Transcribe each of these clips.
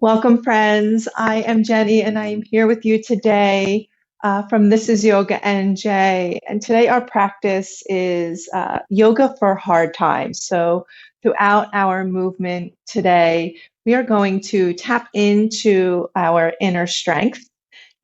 Welcome, friends. I am Jenny, and I am here with you today from This is Yoga NJ. And today, our practice is yoga for hard times. So, throughout our movement today, we are going to tap into our inner strength,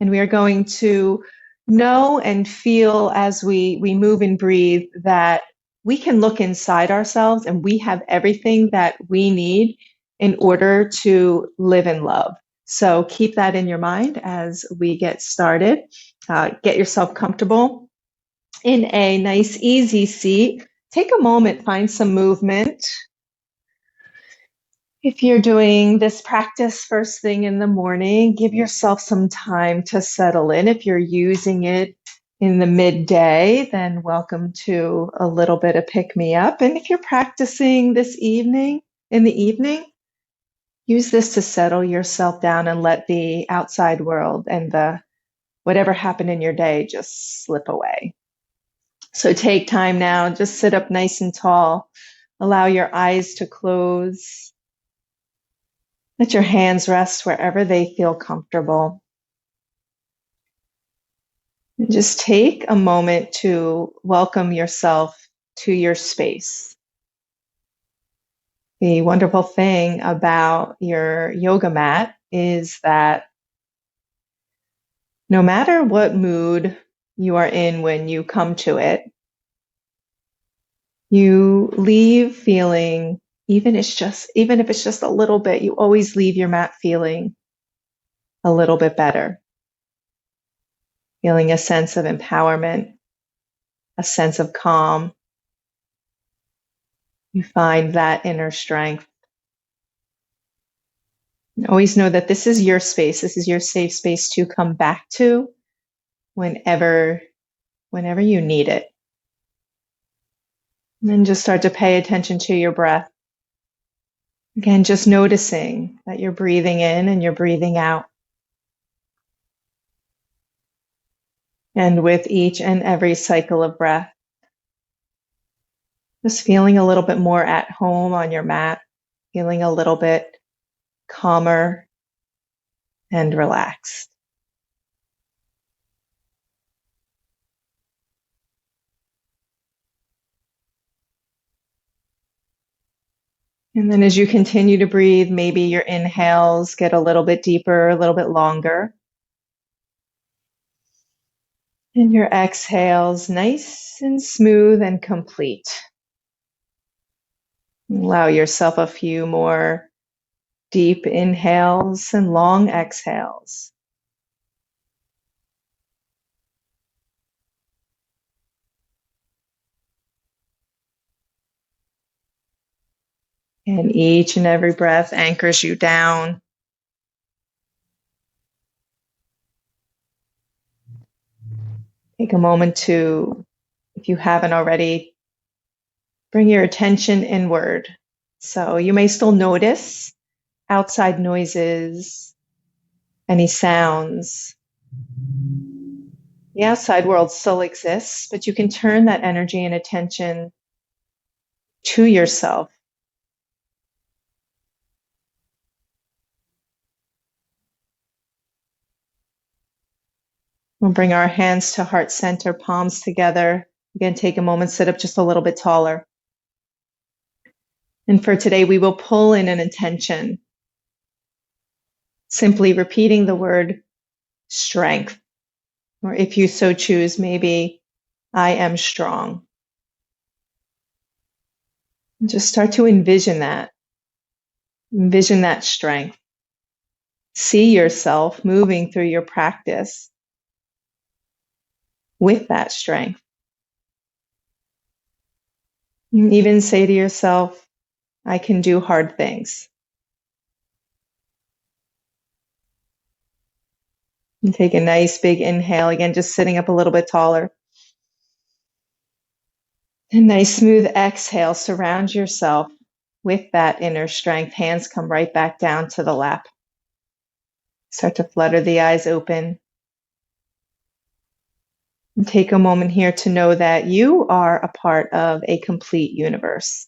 and we are going to know and feel as we move and breathe that we can look inside ourselves and we have everything that we need in order to live in love. So keep that in your mind as we get started. Get yourself comfortable in a nice, easy seat. Take a moment, find some movement. If you're doing this practice first thing in the morning, give yourself some time to settle in. If you're using it in the midday, then welcome to a little bit of pick me up. And if you're practicing this evening, in the evening, use this to settle yourself down and let the outside world and the whatever happened in your day just slip away. So take time now, just sit up nice and tall. Allow your eyes to close. Let your hands rest wherever they feel comfortable. And just take a moment to welcome yourself to your space. The wonderful thing about your yoga mat is that no matter what mood you are in when you come to it, you leave feeling, even if it's just a little bit, you always leave your mat feeling a little bit better, feeling a sense of empowerment, a sense of calm. You find that inner strength. And always know that this is your space. This is your safe space to come back to whenever you need it. And then just start to pay attention to your breath. Again, just noticing that you're breathing in and you're breathing out. And with each and every cycle of breath, just feeling a little bit more at home on your mat, feeling a little bit calmer and relaxed. And then as you continue to breathe, maybe your inhales get a little bit deeper, a little bit longer. And your exhales nice and smooth and complete. Allow yourself a few more deep inhales and long exhales. And each and every breath anchors you down. Take a moment to, if you haven't already, bring your attention inward. So you may still notice outside noises, any sounds. The outside world still exists, but you can turn that energy and attention to yourself. We'll bring our hands to heart center, palms together. Again, take a moment, sit up just a little bit taller. And for today, we will pull in an intention, simply repeating the word strength, or if you so choose, maybe I am strong. And just start to envision that. Envision that strength. See yourself moving through your practice with that strength. And even say to yourself, I can do hard things. And take a nice big inhale, again, just sitting up a little bit taller. A nice smooth exhale, surround yourself with that inner strength. Hands come right back down to the lap. Start to flutter the eyes open. And take a moment here to know that you are a part of a complete universe.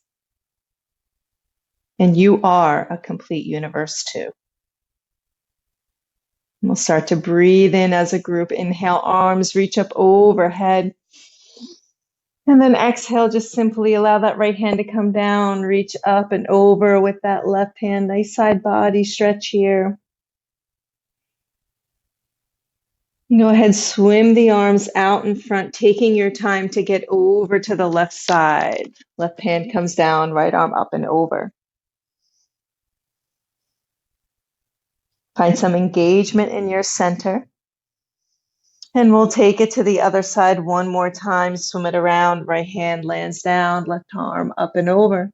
And you are a complete universe too. We'll start to breathe in as a group. Inhale, arms reach up overhead. And then exhale, just simply allow that right hand to come down, reach up and over with that left hand. Nice side body stretch here. Go ahead, swim the arms out in front, taking your time to get over to the left side. Left hand comes down, right arm up and over. Find some engagement in your center. And we'll take it to the other side one more time. Swim it around. Right hand lands down, left arm up and over.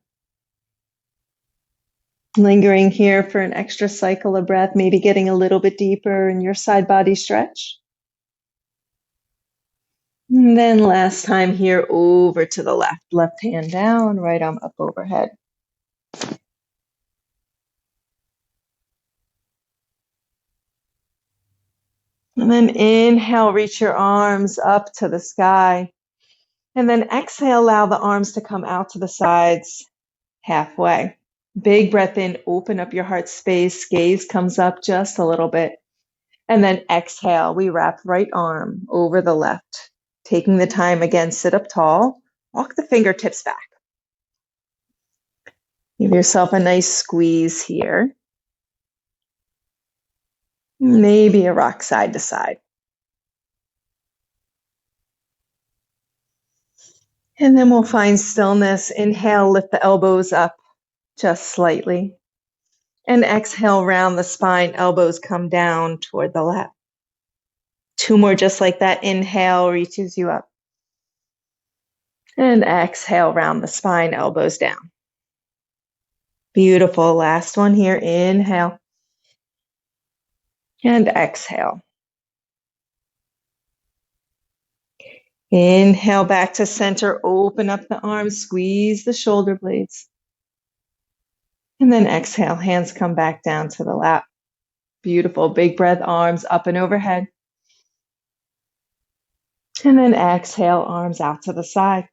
Lingering here for an extra cycle of breath, maybe getting a little bit deeper in your side body stretch. And then last time here, over to the left. Left hand down, right arm up overhead. And then inhale, reach your arms up to the sky. And then exhale, allow the arms to come out to the sides halfway. Big breath in, open up your heart space. Gaze comes up just a little bit. And then exhale, we wrap right arm over the left. Taking the time again, sit up tall. Walk the fingertips back. Give yourself a nice squeeze here. Maybe a rock side to side. And then we'll find stillness. Inhale, lift the elbows up just slightly. And exhale, round the spine, elbows come down toward the left. 2 more just like that. Inhale reaches you up. And exhale, round the spine, elbows down. Beautiful. Last one here. Inhale. And exhale. Inhale back to center. Open up the arms. Squeeze the shoulder blades. And then exhale. Hands come back down to the lap. Beautiful. Big breath. Arms up and overhead. And then exhale. Arms out to the side.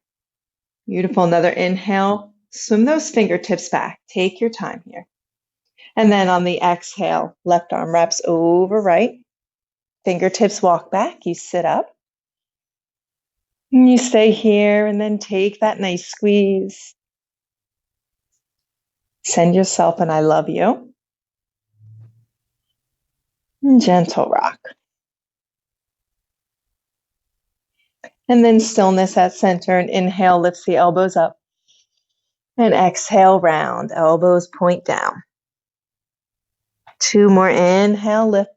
Beautiful. Another inhale. Swim those fingertips back. Take your time here. And then on the exhale, left arm wraps over right. Fingertips walk back. You sit up. And you stay here and then take that nice squeeze. Send yourself an I love you. And gentle rock. And then stillness at center. And inhale, lifts the elbows up. And exhale, round. Elbows point down. 2 more. Inhale, lift.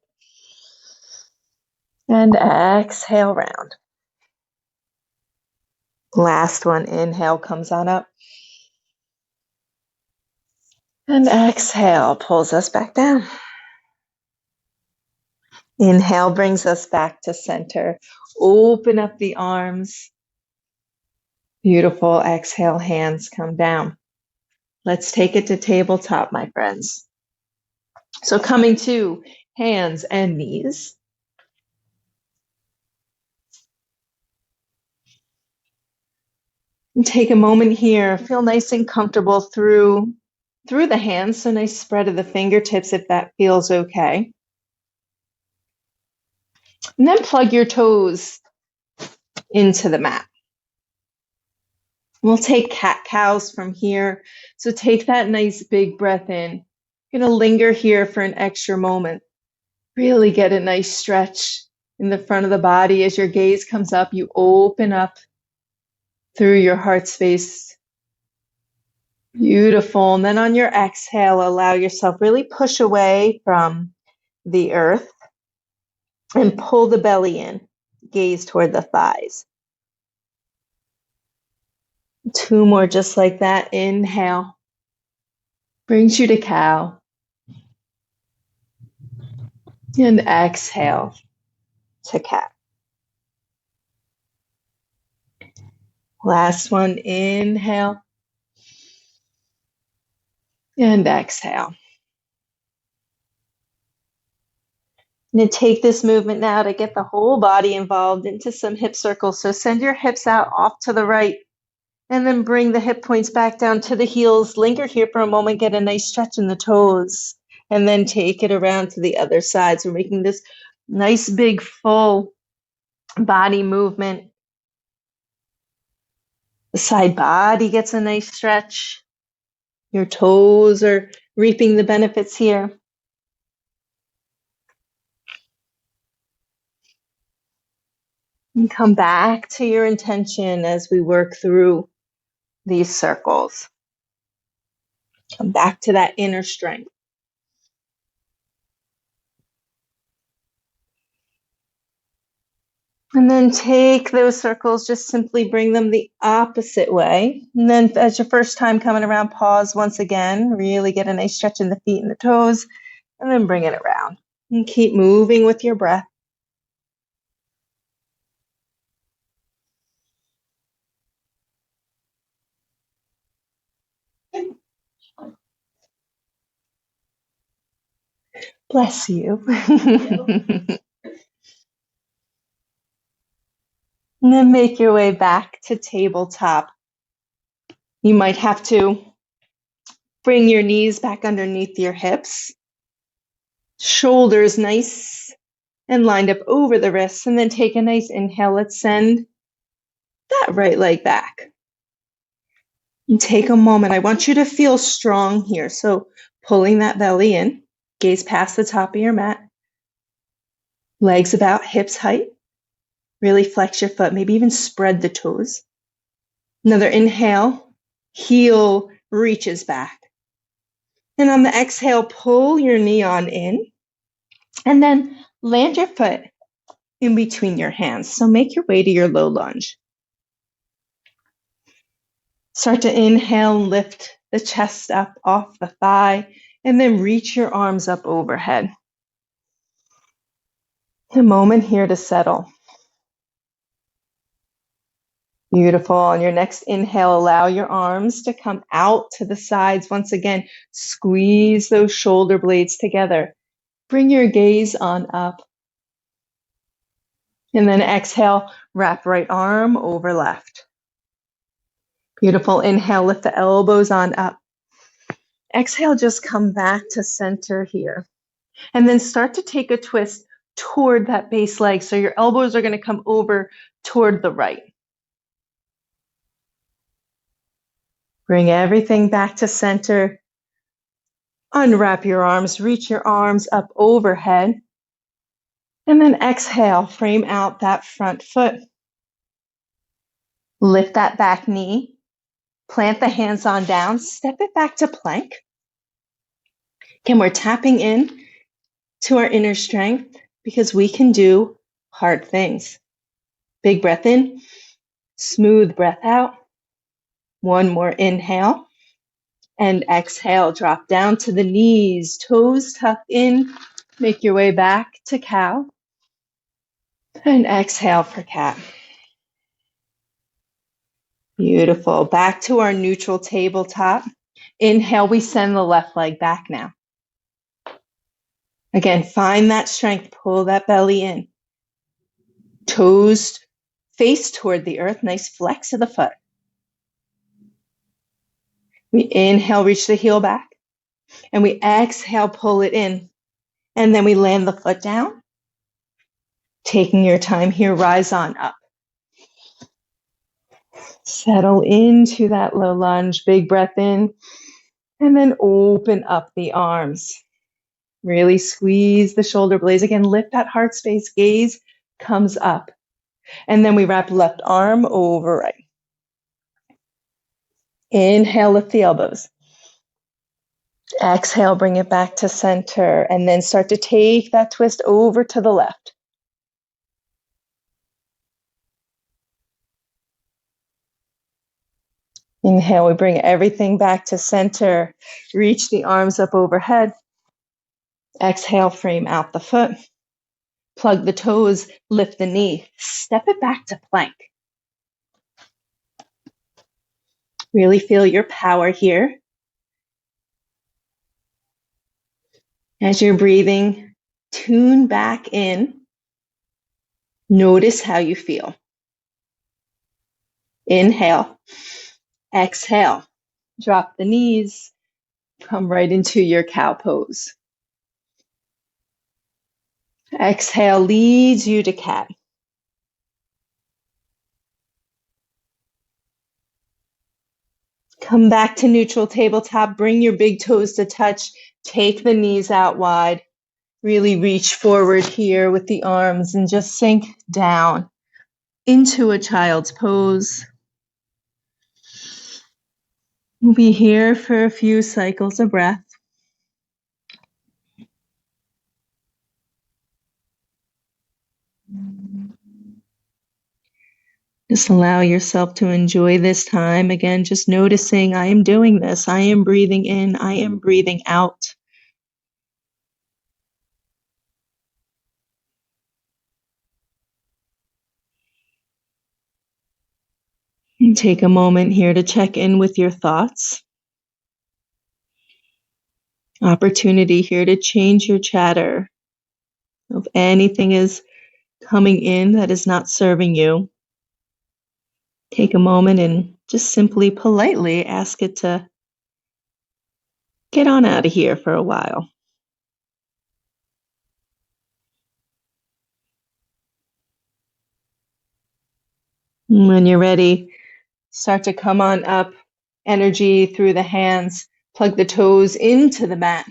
And exhale, round. Last one. Inhale comes on up. And exhale pulls us back down. Inhale brings us back to center. Open up the arms. Beautiful. Exhale, hands come down. Let's take it to tabletop, my friends. So coming to hands and knees. And take a moment here. Feel nice and comfortable through the hands. So nice spread of the fingertips if that feels okay. And then plug your toes into the mat. We'll take cat-cows from here. So take that nice big breath in. You're going to linger here for an extra moment. Really get a nice stretch in the front of the body. As your gaze comes up, you open up through your heart space. Beautiful. And then on your exhale, allow yourself really push away from the earth and pull the belly in. Gaze toward the thighs. 2 more just like that. Inhale. Brings you to cow. And exhale to cat. Last one. Inhale. And exhale. I'm going to take this movement now to get the whole body involved into some hip circles. So send your hips out off to the right. And then bring the hip points back down to the heels. Linger here for a moment. Get a nice stretch in the toes. And then take it around to the other side. So we're making this Nice big full body movement. The side body gets a nice stretch. Your toes are reaping the benefits here. And come back to your intention as we work through these circles. Come back to that inner strength. And then take those circles, just simply bring them the opposite way. And then as your first time coming around, pause once again. Really get a nice stretch in the feet and the toes. And then bring it around. And keep moving with your breath. Bless you. And then make your way back to tabletop. You might have to bring your knees back underneath your hips. Shoulders nice and lined up over the wrists. And then take a nice inhale. Let's send that right leg back. And take a moment. I want you to feel strong here. So pulling that belly in, gaze past the top of your mat. Legs about hips height. Really flex your foot, maybe even spread the toes. Another inhale, heel reaches back. And on the exhale, pull your knee on in. And then land your foot in between your hands. So make your way to your low lunge. Start to inhale, lift the chest up off the thigh, and then reach your arms up overhead. A moment here to settle. Beautiful. On your next inhale, allow your arms to come out to the sides. Once again, squeeze those shoulder blades together. Bring your gaze on up. And then exhale, wrap right arm over left. Beautiful. Inhale, lift the elbows on up. Exhale, just come back to center here. And then start to take a twist toward that base leg. So your elbows are going to come over toward the right. Bring everything back to center. Unwrap your arms, reach your arms up overhead. And then exhale, frame out that front foot. Lift that back knee. Plant the hands on down. Step it back to plank. Again, we're tapping in to our inner strength because we can do hard things. Big breath in. Smooth breath out. One more inhale. And exhale, drop down to the knees, toes tucked in. Make your way back to cow. And exhale for cat. Beautiful. Back to our neutral tabletop. Inhale, we send the left leg back now. Again, find that strength. Pull that belly in. Toes face toward the earth. Nice flex of the foot. We inhale, reach the heel back. And we exhale, pull it in. And then we land the foot down. Taking your time here, rise on up. Settle into that low lunge. Big breath in. And then open up the arms. Really squeeze the shoulder blades. Again, lift that heart space. Gaze comes up. And then we wrap left arm over right. Inhale, lift the elbows. Exhale, bring it back to center. And then start to take that twist over to the left. Inhale, we bring everything back to center. Reach the arms up overhead. Exhale, frame out the foot. Plug the toes, lift the knee. Step it back to plank. Really feel your power here. As you're breathing, tune back in. Notice how you feel. Inhale. Exhale. Drop the knees. Come right into your cow pose. Exhale leads you to cat. Come back to neutral tabletop. Bring your big toes to touch. Take the knees out wide. Really reach forward here with the arms and just sink down into a child's pose. We'll be here for a few cycles of breath. Just allow yourself to enjoy this time. Again, just noticing I am doing this. I am breathing in. I am breathing out. And take a moment here to check in with your thoughts. Opportunity here to change your chatter. If anything is coming in that is not serving you, take a moment and just simply politely ask it to get on out of here for a while. And when you're ready, start to come on up, energy through the hands, plug the toes into the mat,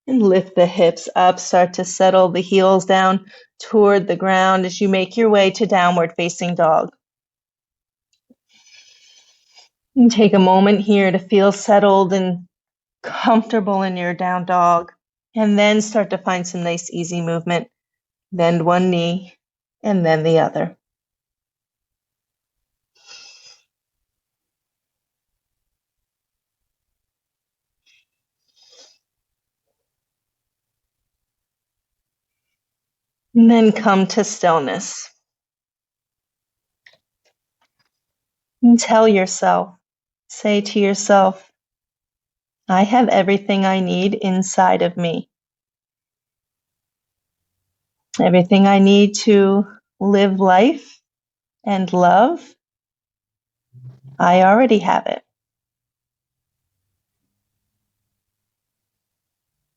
and lift the hips up. Start to settle the heels down toward the ground as you make your way to downward facing dog. And take a moment here to feel settled and comfortable in your down dog. And then start to find some nice easy movement. Bend one knee and then the other. And then come to stillness. And tell yourself, say to yourself, I have everything I need inside of me. Everything I need to live life and love, I already have it.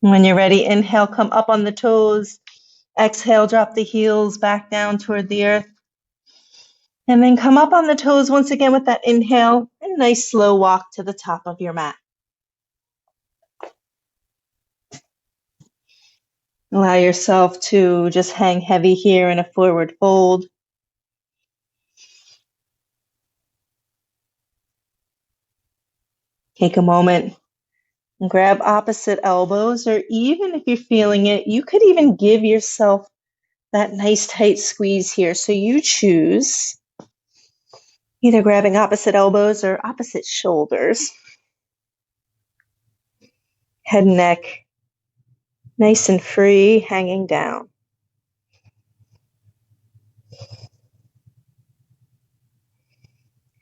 When you're ready, inhale, come up on the toes. Exhale, drop the heels back down toward the earth. And then come up on the toes once again with that inhale, and a nice slow walk to the top of your mat. Allow yourself to just hang heavy here in a forward fold. Take a moment and grab opposite elbows, or even if you're feeling it, you could even give yourself that nice tight squeeze here. So you choose either grabbing opposite elbows or opposite shoulders. Head and neck nice and free, hanging down.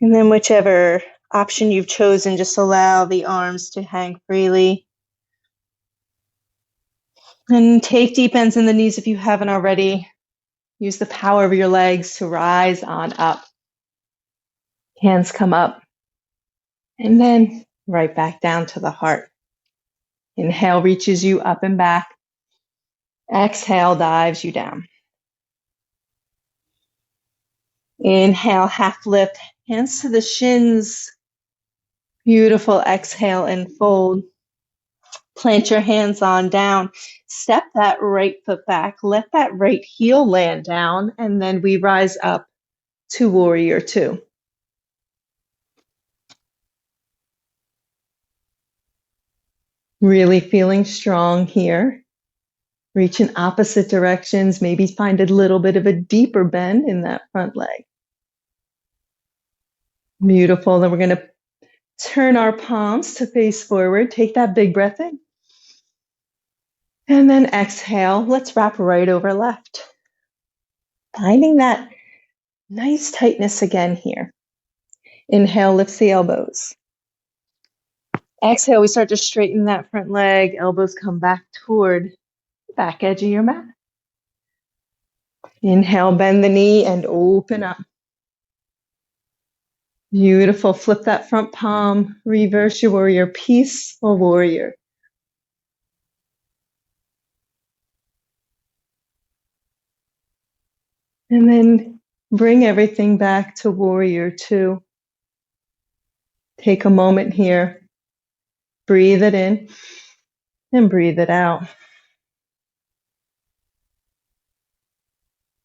And then whichever option you've chosen, just allow the arms to hang freely. And take deep bends in the knees if you haven't already. Use the power of your legs to rise on up. Hands come up. And then right back down to the heart. Inhale reaches you up and back. Exhale dives you down. Inhale, half lift, hands to the shins. Beautiful. Exhale and fold. Plant your hands on down. Step that right foot back. Let that right heel land down. And then we rise up to warrior two. Really feeling strong here. Reach in opposite directions. Maybe find a little bit of a deeper bend in that front leg. Beautiful. Then we're going to turn our palms to face forward. Take that big breath in. And then exhale. Let's wrap right over left. Finding that nice tightness again here. Inhale, lifts the elbows. Exhale, we start to straighten that front leg. Elbows come back toward the back edge of your mat. Inhale, bend the knee and open up. Beautiful. Flip that front palm. Reverse your warrior. Peaceful warrior. And then bring everything back to warrior two. Take a moment here. Breathe it in and breathe it out.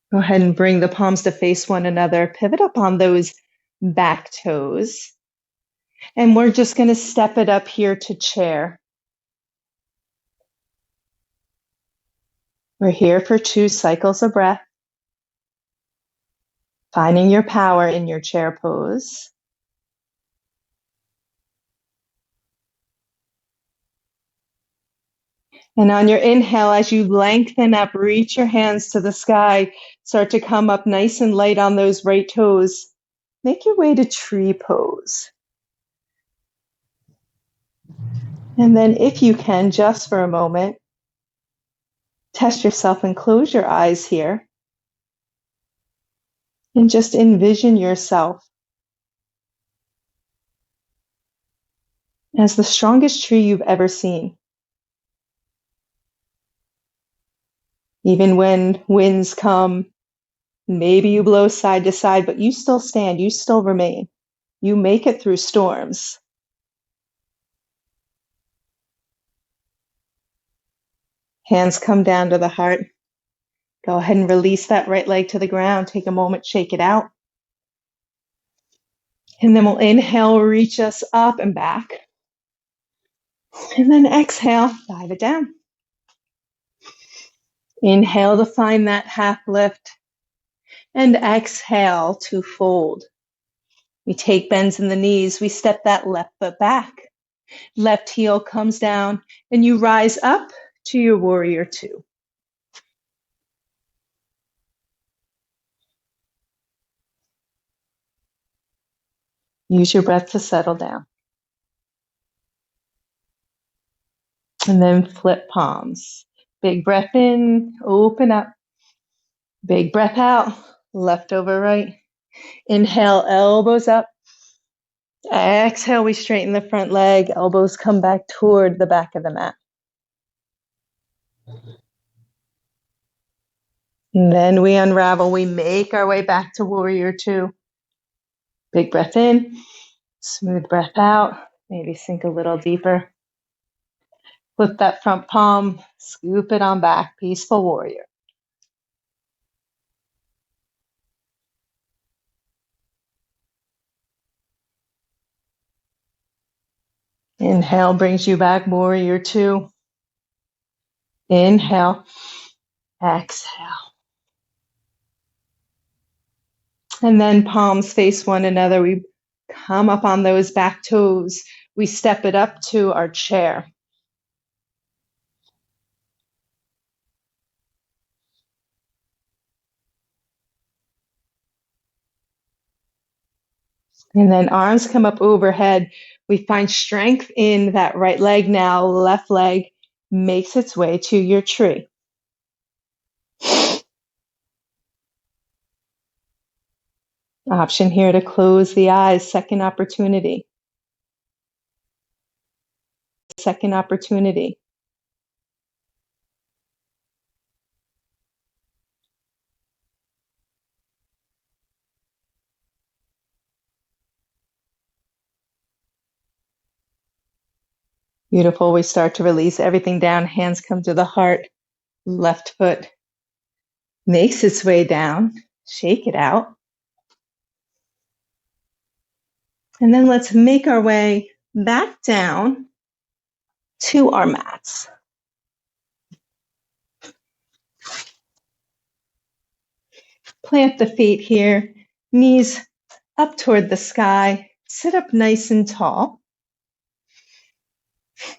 Go ahead and bring the palms to face one another. Pivot up on those back toes. And we're just going to step it up here to chair. We're here for 2 cycles of breath. Finding your power in your chair pose. And on your inhale, as you lengthen up, reach your hands to the sky. Start to come up nice and light on those right toes. Make your way to tree pose. And then if you can, just for a moment, test yourself and close your eyes here. And just envision yourself as the strongest tree you've ever seen. Even when winds come, maybe you blow side to side, but you still stand, you still remain. You make it through storms. Hands come down to the heart. Go ahead and release that right leg to the ground. Take a moment, shake it out. And then we'll inhale, reach us up and back. And then exhale, dive it down. Inhale to find that half lift. And exhale to fold. We take bends in the knees. We step that left foot back. Left heel comes down. And you rise up to your warrior two. Use your breath to settle down. And then flip palms. Big breath in, open up. Big breath out, left over right. Inhale, elbows up. Exhale, we straighten the front leg. Elbows come back toward the back of the mat. And then we unravel. We make our way back to warrior two. Big breath in, smooth breath out. Maybe sink a little deeper. Flip that front palm, scoop it on back. Peaceful warrior. Inhale brings you back, warrior two. Inhale, exhale. And then palms face one another. We come up on those back toes. We step it up to our chair. And then arms come up overhead. We find strength in that right leg now. Left leg makes its way to your tree. Option here to close the eyes. Second opportunity. Second opportunity. Beautiful. We start to release everything down. Hands come to the heart. Left foot makes its way down. Shake it out. And then let's make our way back down to our mats. Plant the feet here, knees up toward the sky. Sit up nice and tall.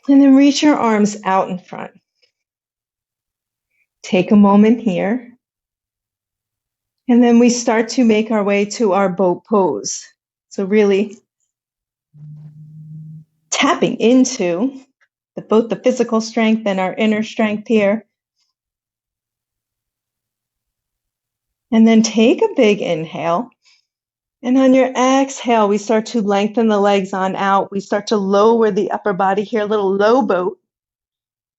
And then reach your arms out in front. Take a moment here. And then we start to make our way to our boat pose. So really tapping into both the physical strength and our inner strength here. And then take a big inhale. And on your exhale, we start to lengthen the legs on out. We start to lower the upper body here, a little low boat.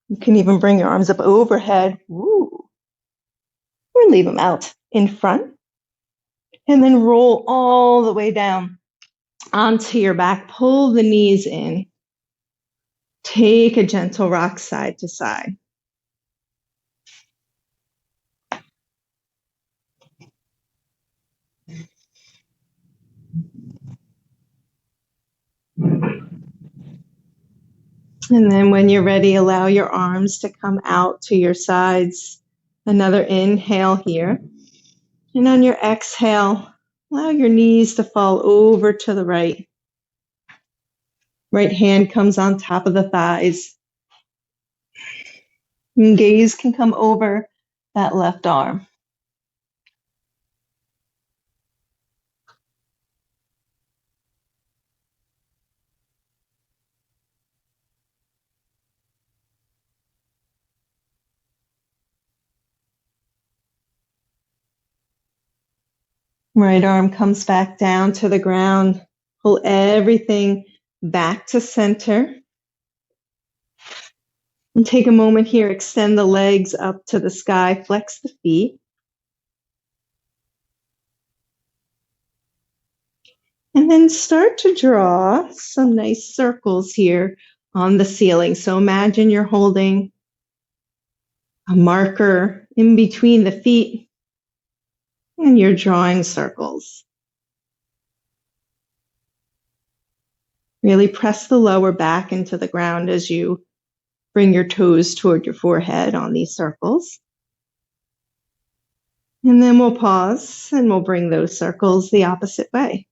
You can even bring your arms up overhead. Woo. Or leave them out in front. And then roll all the way down onto your back. Pull the knees in. Take a gentle rock side to side. And then when you're ready, allow your arms to come out to your sides. Another inhale here. And on your exhale, allow your knees to fall over to the right. Right hand comes on top of the thighs. And gaze can come over that left arm. Right arm comes back down to the ground. Pull everything back to center. And take a moment here, extend the legs up to the sky, flex the feet. And then start to draw some nice circles here on the ceiling. So imagine you're holding a marker in between the feet and you're drawing circles. Really press the lower back into the ground as you bring your toes toward your forehead on these circles. And then we'll pause and we'll bring those circles the opposite way.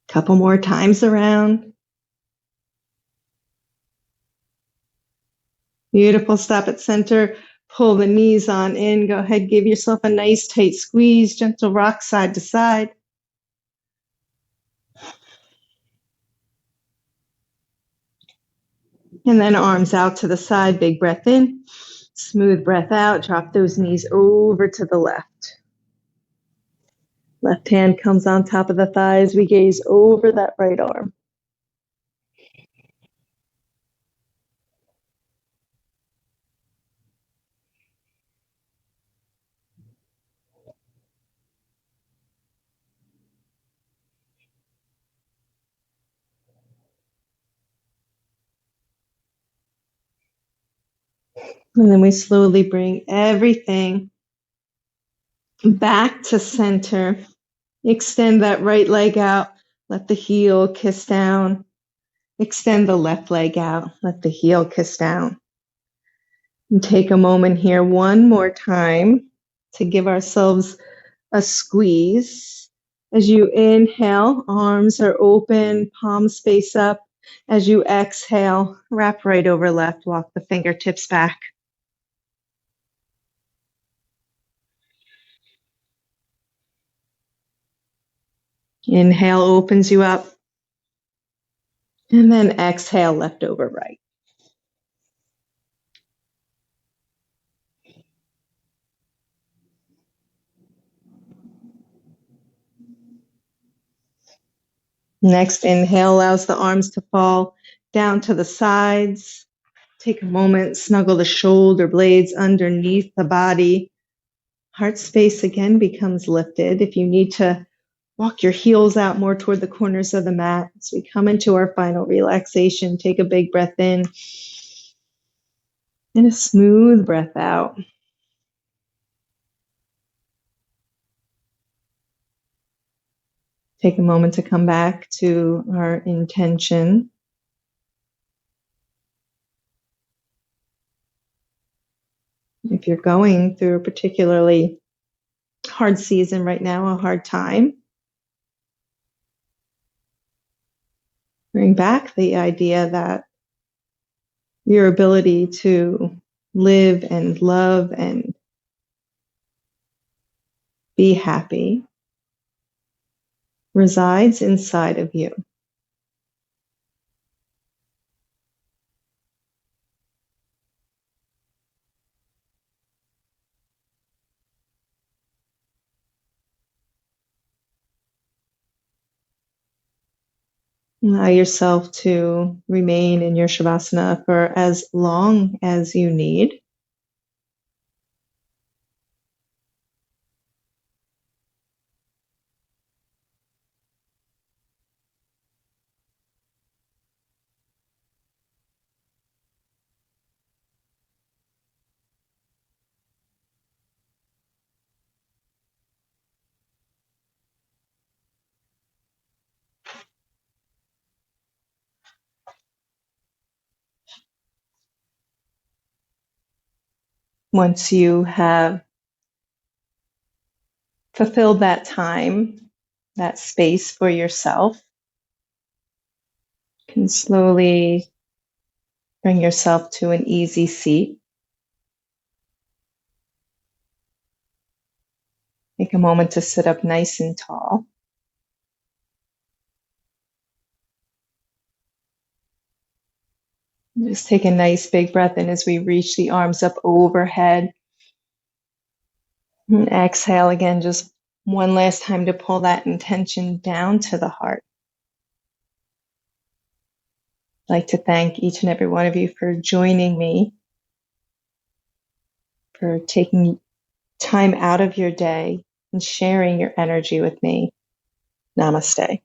Couple more times around. Beautiful. Stop at center. Pull the knees on in. Go ahead. Give yourself a nice tight squeeze. Gentle rock side to side. And then arms out to the side. Big breath in. Smooth breath out. Drop those knees over to the left. Left hand comes on top of the thighs. We gaze over that right arm. And then we slowly bring everything back to center. Extend that right leg out. Let the heel kiss down. Extend the left leg out. Let the heel kiss down. And take a moment here one more time to give ourselves a squeeze. As you inhale, arms are open, palms face up. As you exhale, wrap right over left, walk the fingertips back. Inhale opens you up. And then exhale, left over right. Next inhale allows the arms to fall down to the sides. Take a moment, snuggle the shoulder blades underneath the body. Heart space again becomes lifted. If you need to walk your heels out more toward the corners of the mat as we come into our final relaxation, take a big breath in and a smooth breath out. Take a moment to come back to our intention. If you're going through a particularly hard season right now, a hard time, bring back the idea that your ability to live and love and be happy resides inside of you. Allow yourself to remain in your Shavasana for as long as you need. Once you have fulfilled that time, that space for yourself, you can slowly bring yourself to an easy seat. Take a moment to sit up nice and tall. Just take a nice big breath in as we reach the arms up overhead. And exhale again, just one last time to pull that intention down to the heart. I'd like to thank each and every one of you for joining me, for taking time out of your day and sharing your energy with me. Namaste.